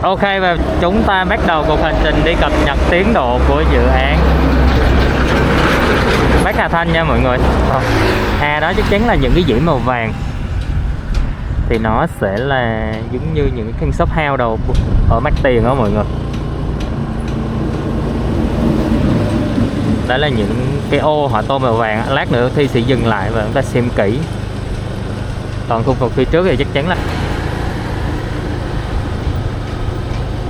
Ok, và chúng ta bắt đầu cuộc hành trình đi cập nhật tiến độ của dự án Bắc Hà Thanh nha mọi người. Đó chắc chắn là những cái dãy màu vàng thì nó sẽ là giống như những cái shop house đầu ở Mặt Tiền đó mọi người. Đó là những cái ô họ tô màu vàng. Lát nữa Thi sẽ dừng lại và chúng ta xem kỹ. Còn khu vực phía trước thì chắc chắn là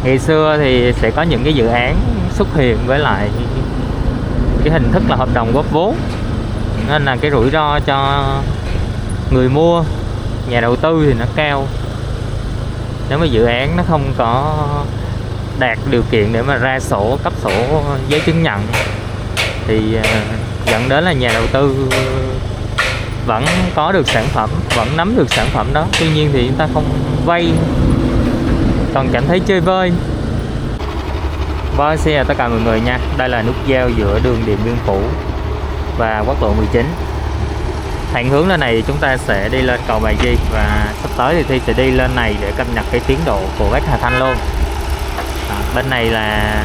ngày xưa thì sẽ có những cái dự án xuất hiện với lại cái hình thức là hợp đồng góp vốn, nên là cái rủi ro cho người mua, nhà đầu tư thì nó cao. Nếu mà dự án nó không có đạt điều kiện để mà ra sổ, cấp sổ giấy chứng nhận thì dẫn đến là nhà đầu tư vẫn có được sản phẩm, vẫn nắm được sản phẩm đó, tuy nhiên thì chúng ta không vay, còn cảm thấy chơi vơi. Vâng, xin chào tất cả mọi người nha. Đây là nút giao giữa đường Điện Biên Phủ và quốc lộ 19. Thẳng hướng lên này thì chúng ta sẽ đi lên cầu Bà Di, và sắp tới thì Thi sẽ đi lên này để cập nhật cái tiến độ của Bắc Hà Thanh luôn. Bên này là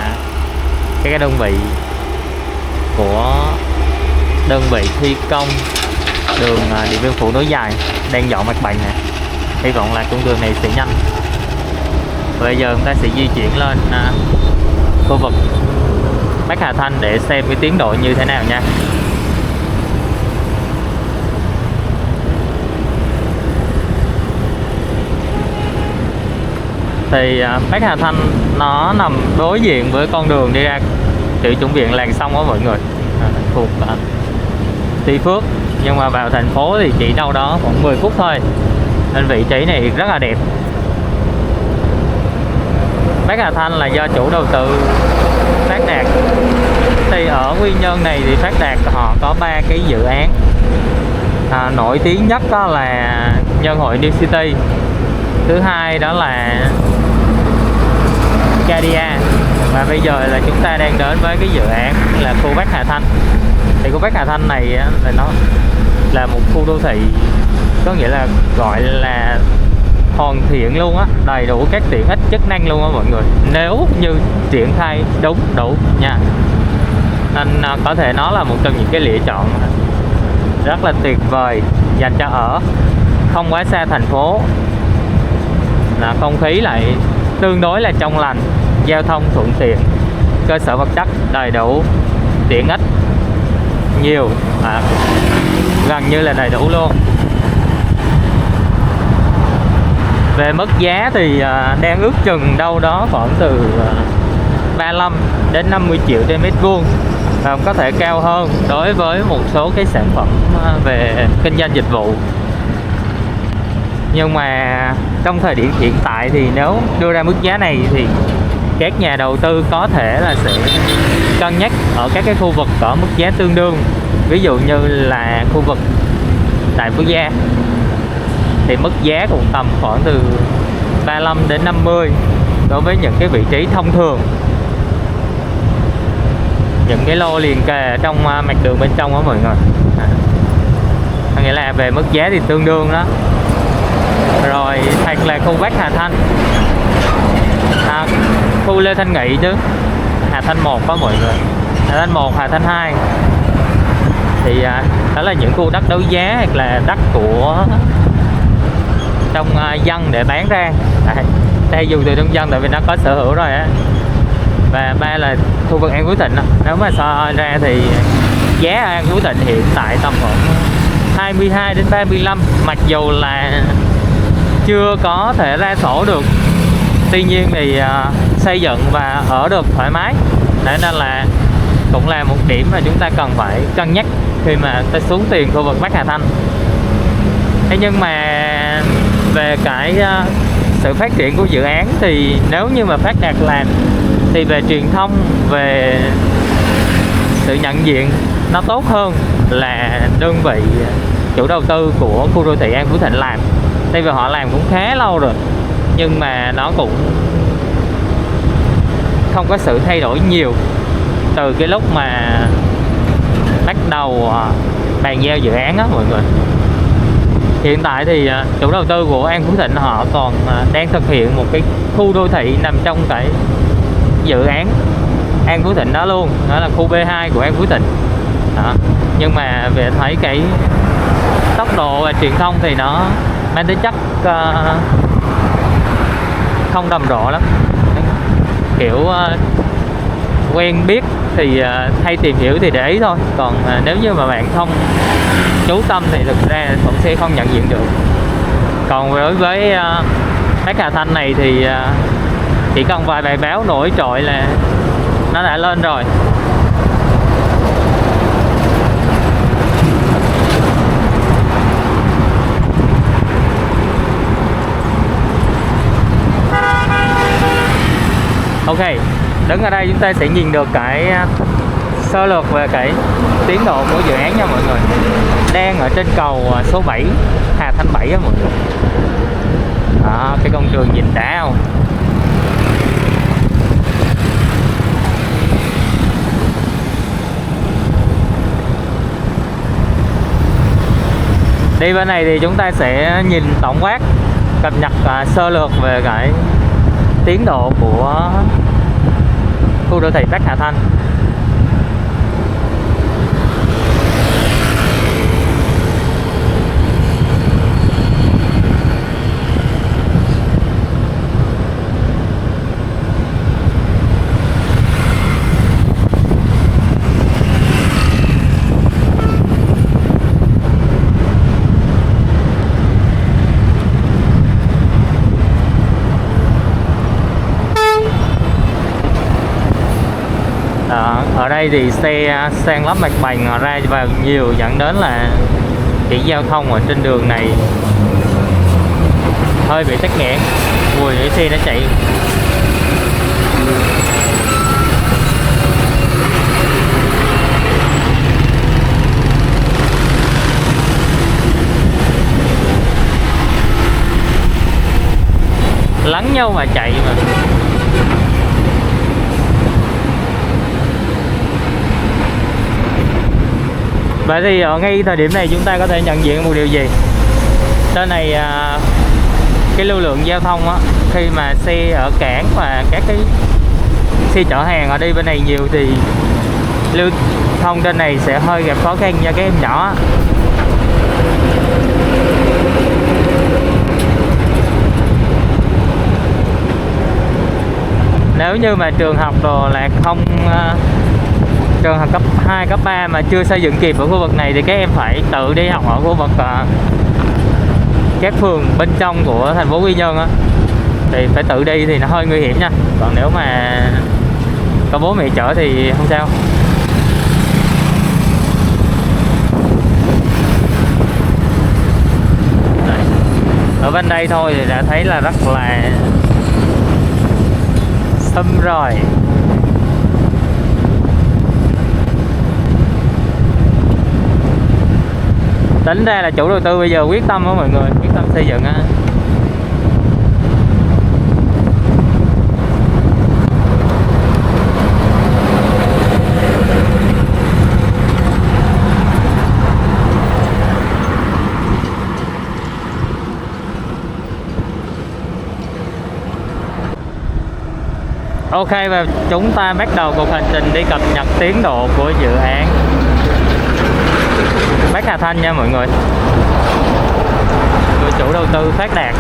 cái đơn vị của đơn vị thi công đường Điện Biên Phủ nối dài đang dọn mặt bằng nè. Hy vọng là con đường này sẽ nhanh. Bây giờ chúng ta sẽ di chuyển lên khu vực Bắc Hà Thanh để xem cái tiến độ như thế nào nha. Thì Bắc Hà Thanh nó nằm đối diện với con đường đi ra Tiểu Chủng Viện Làng Sông đó mọi người, thuộc Tuy Phước, nhưng mà vào thành phố thì chỉ đâu đó khoảng 10 phút thôi, nên vị trí này rất là đẹp. Bắc Hà Thanh là do chủ đầu tư Phát Đạt. Thì ở Quy Nhơn này thì Phát Đạt họ có 3 cái dự án. Nổi tiếng nhất đó là Nhân Hội New City, thứ hai đó là Cadia, và bây giờ là chúng ta đang đến với cái dự án là khu Bắc Hà Thanh. Thì khu Bắc Hà Thanh này là nó là một khu đô thị, có nghĩa là gọi là hoàn thiện luôn á, đầy đủ các tiện ích chức năng luôn á mọi người, nếu như triển khai đúng đủ nha. Nên có thể nó là một trong những cái lựa chọn rất là tuyệt vời dành cho ở, không quá xa thành phố, là không khí lại tương đối là trong lành, giao thông thuận tiện, cơ sở vật chất đầy đủ, tiện ích nhiều, gần như là đầy đủ luôn. Về mức giá thì đang ước chừng đâu đó khoảng từ 35 đến 50 triệu trên mét vuông, và có thể cao hơn đối với một số cái sản phẩm về kinh doanh dịch vụ. Nhưng mà trong thời điểm hiện tại thì nếu đưa ra mức giá này thì các nhà đầu tư có thể là sẽ cân nhắc ở các cái khu vực có mức giá tương đương, ví dụ như là khu vực tại Phú Gia thì mức giá cũng tầm khoảng từ 35 đến 50 đối với những cái vị trí thông thường, những cái lô liền kề trong mặt đường bên trong đó mọi người. Nghĩa là về mức giá thì tương đương đó. Rồi hoặc là khu Bắc Hà Thanh, khu Lê Thanh Nghị chứ, Hà Thanh 1 có mọi người, Hà Thanh 1, Hà Thanh 2 thì đó là những khu đất đấu giá hoặc là đất của trong dân để bán ra. Đây dùng từ trong dân tại vì nó có sở hữu rồi á. Và ba là khu vực An Phú Thịnh đó. Nếu mà so ra thì giá An Phú Thịnh hiện tại tầm khoảng 22 đến 35, mặc dù là chưa có thể ra sổ được, tuy nhiên thì xây dựng và ở được thoải mái, nên là cũng là một điểm mà chúng ta cần phải cân nhắc khi mà ta xuống tiền khu vực Bắc Hà Thanh. Thế nhưng mà về cái sự phát triển của dự án thì nếu như mà Phát Đạt làm thì về truyền thông, về sự nhận diện nó tốt hơn là đơn vị chủ đầu tư của khu đô thị An Phú Thịnh làm. Tại vì họ làm cũng khá lâu rồi, nhưng mà nó cũng không có sự thay đổi nhiều từ cái lúc mà bắt đầu bàn giao dự án đó mọi người. Hiện tại thì chủ đầu tư của An Phú Thịnh họ còn đang thực hiện một cái khu đô thị nằm trong cái dự án An Phú Thịnh đó luôn, đó là khu B2 của An Phú Thịnh đó. Nhưng mà về thấy cái tốc độ và truyền thông thì nó mang tính chất không rầm rộ lắm, kiểu quen biết thì hay tìm hiểu thì để ý thôi, còn nếu như mà bạn không chú tâm thì thực ra cũng sẽ không nhận diện được. Còn đối với Bách Hà Thanh này thì chỉ cần vài bài báo nổi trội là nó đã lên rồi. Ok, đứng ở đây chúng ta sẽ nhìn được cái sơ lược về cái tiến độ của dự án nha mọi người. Đang ở trên cầu số 7, Hà Thanh 7 á mọi người. Đó, cái công trường nhìn đã không? Đi bên này thì chúng ta sẽ nhìn tổng quát, cập nhật sơ lược về cái tiến độ của khu đô thị Bắc Hà Thanh. Ở đây thì xe san lấp mặt bằng ra vào nhiều, dẫn đến là cái giao thông ở trên đường này hơi bị tắc nghẽn. Ui, cái xe nó chạy lấn nhau mà chạy mà. Vậy thì ở ngay thời điểm này chúng ta có thể nhận diện một điều gì? Trên này cái lưu lượng giao thông á, khi mà xe ở cảng và các cái xe chở hàng ở đi bên này nhiều thì lưu thông trên này sẽ hơi gặp khó khăn cho các em nhỏ. Nếu như mà trường học đồ là không trường học cấp 2, cấp 3 mà chưa xây dựng kịp ở khu vực này thì các em phải tự đi học ở khu vực các phường bên trong của thành phố Quy Nhơn á, thì phải tự đi thì nó hơi nguy hiểm nha. Còn nếu mà có bố mẹ chở thì không sao. Đấy. Ở bên đây thôi thì đã thấy là rất là sâm rồi. Tính ra là chủ đầu tư bây giờ quyết tâm đó mọi người, quyết tâm xây dựng á. Ok, và chúng ta bắt đầu cuộc hành trình đi cập nhật tiến độ của dự án Bắc Hà Thanh nha mọi người, của chủ đầu tư Phát Đạt.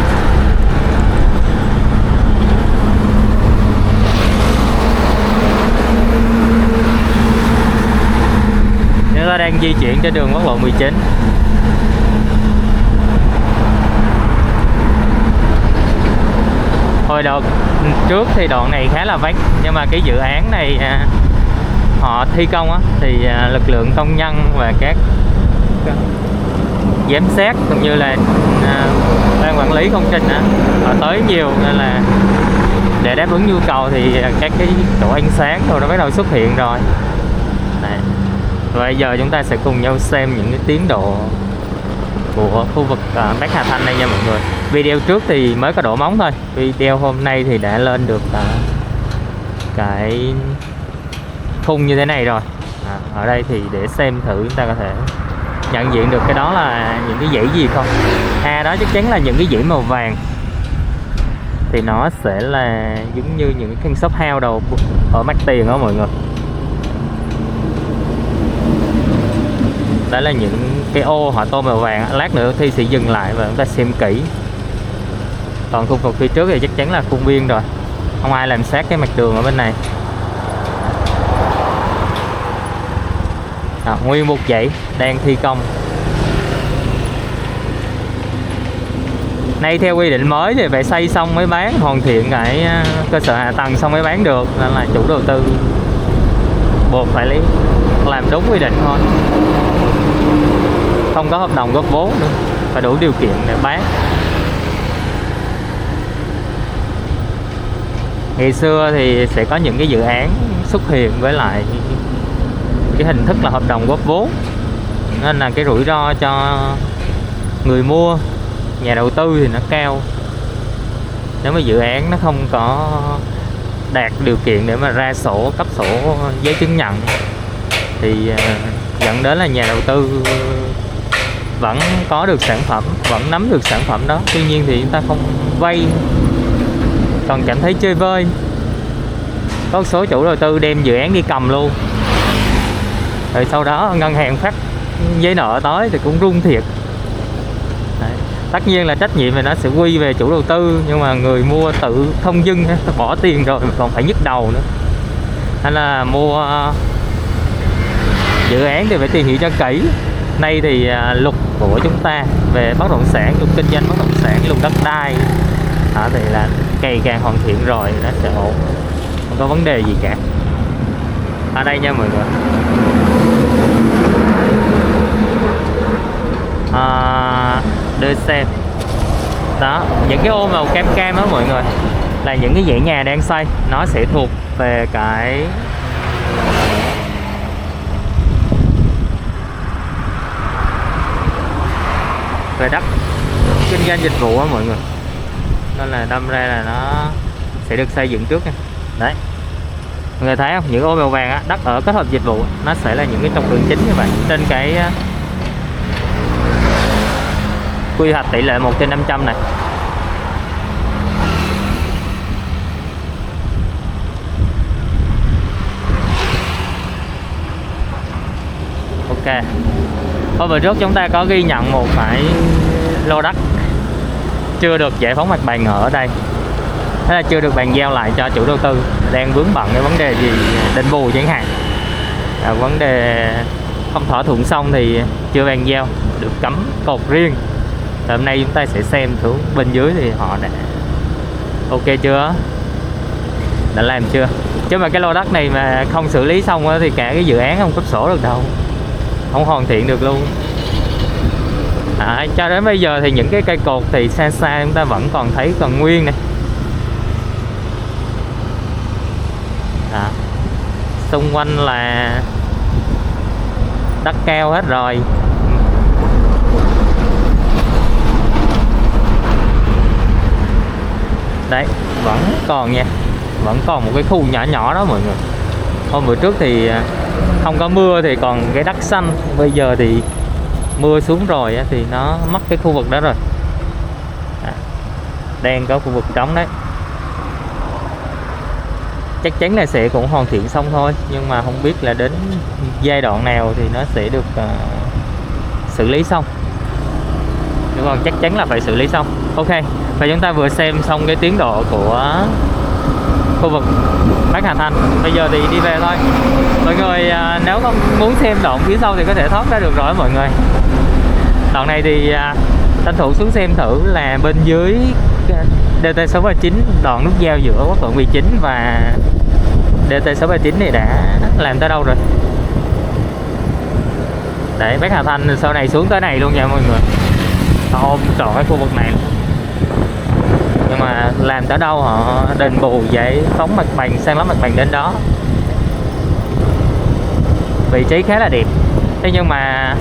Chúng ta đang di chuyển trên đường quốc lộ 19. Hồi đầu trước thì đoạn này khá là vắng, nhưng mà cái dự án này họ thi công á, thì lực lượng công nhân và các giám sát cũng như là ban quản lý công trình họ tới nhiều, nên là để đáp ứng nhu cầu thì các cái chỗ ánh sáng rồi nó bắt đầu xuất hiện rồi. Đấy. Và bây giờ chúng ta sẽ cùng nhau xem những cái tiến độ của khu vực Bắc Hà Thanh đây nha mọi người. Video trước thì mới có đổ móng thôi, video hôm nay thì đã lên được cái khung như thế này rồi. Ở đây thì để xem thử, chúng ta có thể nhận diện được cái đó là những cái dãy gì không? Đó chắc chắn là những cái dãy màu vàng thì nó sẽ là giống như những cái shop house đầu ở Mắc Tiền đó mọi người. Đó là những cái ô họ tô màu vàng. Lát nữa Thi sẽ dừng lại và chúng ta xem kỹ. Còn khu vực phía trước thì chắc chắn là khuôn viên rồi, không ai làm sát cái mặt đường ở bên này. Nguyên một dãy đang thi công. Nay theo quy định mới thì phải xây xong mới bán, hoàn thiện cái cơ sở hạ tầng xong mới bán được, nên là chủ đầu tư buộc phải làm đúng quy định thôi. Không có hợp đồng góp vốn nữa, phải đủ điều kiện để bán. Ngày xưa thì sẽ có những cái dự án xuất hiện với lại cái hình thức là hợp đồng góp vốn, nên là cái rủi ro cho người mua, nhà đầu tư thì nó cao. Nếu mà dự án nó không có đạt điều kiện để mà ra sổ, cấp sổ giấy chứng nhận thì dẫn đến là nhà đầu tư vẫn có được sản phẩm, vẫn nắm được sản phẩm đó, tuy nhiên thì chúng ta không vay, còn cảm thấy chơi vơi. Có một số chủ đầu tư đem dự án đi cầm luôn, rồi sau đó ngân hàng phát giấy nợ tới thì cũng rung thiệt. Đấy. Tất nhiên là trách nhiệm thì nó sẽ quy về chủ đầu tư, nhưng mà người mua tự không dưng bỏ tiền rồi còn phải nhức đầu nữa. Nên là mua dự án thì phải tìm hiểu cho kỹ. Nay thì luật của chúng ta về bất động sản, luật kinh doanh bất động sản, luật đất đai thì là ngày càng hoàn thiện rồi, nó sẽ ổn, không có vấn đề gì cả. Ở đây nha mọi người, đưa xem đó, những cái ô màu cam cam đó mọi người là những cái dãy nhà đang xây, nó sẽ thuộc về cái về đất kinh doanh dịch vụ á mọi người, nên là đâm ra là nó sẽ được xây dựng trước nha. Đấy, mọi người thấy không, những ô màu vàng á, đất ở kết hợp dịch vụ, nó sẽ là những cái trục đường chính như vậy. Trên cái quy hoạch tỷ lệ 1/500 này. Ok, hôm bữa trước chúng ta có ghi nhận một cái lô đất chưa được giải phóng mặt bằng ở đây, thế là chưa được bàn giao lại cho chủ đầu tư, đang vướng bận cái vấn đề gì đền bù chẳng hạn, vấn đề không thỏa thuận xong thì chưa bàn giao, được cắm cột riêng. Hôm nay chúng ta sẽ xem thử bên dưới thì họ đã ok chưa, đã làm chưa, chứ mà cái lô đất này mà không xử lý xong thì cả cái dự án không cấp sổ được đâu, không hoàn thiện được luôn. Cho đến bây giờ thì những cái cây cột thì xa xa chúng ta vẫn còn thấy còn nguyên này. Xung quanh là đất cao hết rồi. Đấy, vẫn còn nha, vẫn còn một cái khu nhỏ nhỏ đó mọi người. Hôm bữa trước thì không có mưa thì còn cái đất xanh, bây giờ thì mưa xuống rồi thì nó mất cái khu vực đó rồi. Đang có khu vực trống đấy. Chắc chắn là sẽ cũng hoàn thiện xong thôi, nhưng mà không biết là đến giai đoạn nào thì nó sẽ được xử lý xong. Nhưng còn chắc chắn là phải xử lý xong. Ok, và chúng ta vừa xem xong cái tiến độ của khu vực Bắc Hà Thanh. Bây giờ thì đi về thôi. Mọi người nếu không muốn xem đoạn phía sau thì có thể thoát ra được rồi mọi người. Đoạn này thì tranh thủ xuống xem thử là bên dưới DT639, đoạn nút giao giữa quốc lộ 19 và DT639 này đã làm tới đâu rồi. Để Bắc Hà Thanh sau này xuống tới này luôn nha mọi người, ôm trọn cái khu vực này. Nhưng mà làm tới đâu họ đền bù giải phóng mặt bằng, san lấp mặt bằng đến đó. Vị trí khá là đẹp. Thế nhưng mà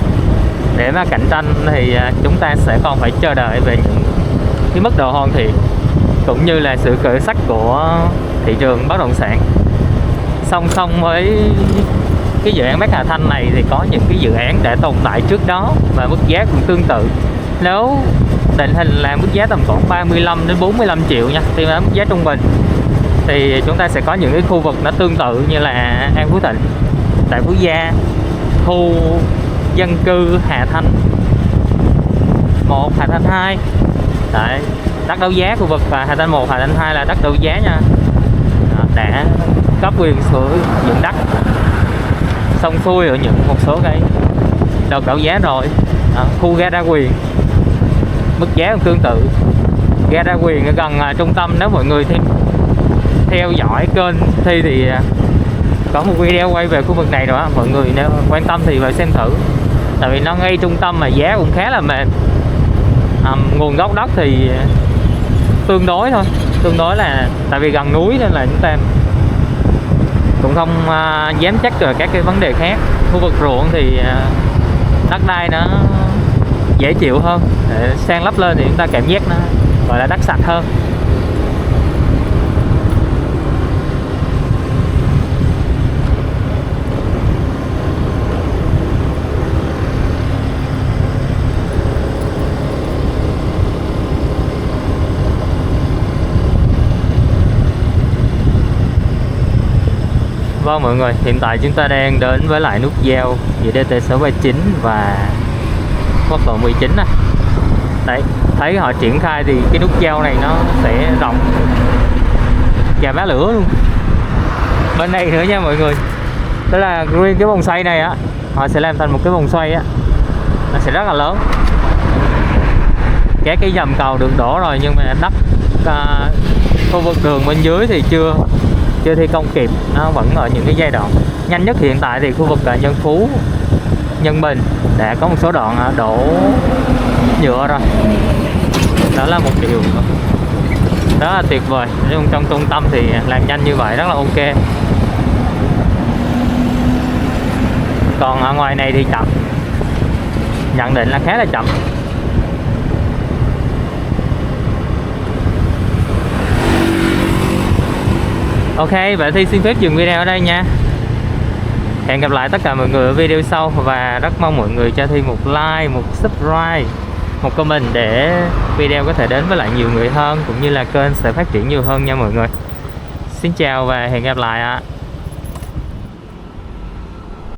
để mà cạnh tranh thì chúng ta sẽ còn phải chờ đợi về những cái mức độ hoàn thiện cũng như là sự khởi sắc của thị trường bất động sản, song song với cái dự án Bắc Hà Thanh này thì có những cái dự án đã tồn tại trước đó và mức giá cũng tương tự. Nếu định hình là mức giá tầm khoảng 35 đến 45 triệu nha, thì là mức giá trung bình, thì chúng ta sẽ có những cái khu vực nó tương tự như là An Phú Thịnh, tại Phú Gia, khu dân cư Hà Thanh 1, Hà Thanh 2. Đấy, đất đấu giá khu vực và Hà Thanh 1, Hà Thanh 2 là đất đấu giá nha. Đã cấp quyền sử dụng đất xong xuôi ở những một số cái đợt đấu giá rồi. Khu ga đa quyền mức giá cũng tương tự. Ga đa quyền ở gần trung tâm, nếu mọi người theo dõi kênh Thi thì có một video quay về khu vực này rồi á, mọi người nếu quan tâm thì vào xem thử, tại vì nó ngay trung tâm mà giá cũng khá là mềm. Nguồn gốc đất thì tương đối thôi, tương đối là tại vì gần núi nên là chúng ta cũng không dám chắc về các cái vấn đề khác. Khu vực ruộng thì đất đai nó dễ chịu hơn, để san lấp lên thì chúng ta cảm giác nó gọi là đất sạch hơn. Vâng mọi người, hiện tại chúng ta đang đến với lại nút giao giữa DT639 và quốc lộ 19 nè. Đấy, thấy họ triển khai thì cái nút giao này nó sẽ rộng và bá lửa luôn. Bên đây nữa nha mọi người, đó là nguyên cái vòng xoay này á, họ sẽ làm thành một cái vòng xoay á, nó sẽ rất là lớn. Các cái dầm cầu được đổ rồi nhưng mà đất khu vực đường bên dưới thì chưa thi công kịp, nó vẫn ở những cái giai đoạn nhanh nhất. Hiện tại thì khu vực Nhân Phú, Nhân Bình đã có một số đoạn đổ nhựa rồi, đó là một điều rất là tuyệt vời. Nhưng trong trung tâm thì làm nhanh như vậy rất là ok, còn ở ngoài này thì chậm, nhận định là khá là chậm. Ok, vậy thì xin phép dừng video ở đây nha. Hẹn gặp lại tất cả mọi người ở video sau, và rất mong mọi người cho Thi một like, một subscribe, một comment để video có thể đến với lại nhiều người hơn, cũng như là kênh sẽ phát triển nhiều hơn nha mọi người. Xin chào và hẹn gặp lại ạ.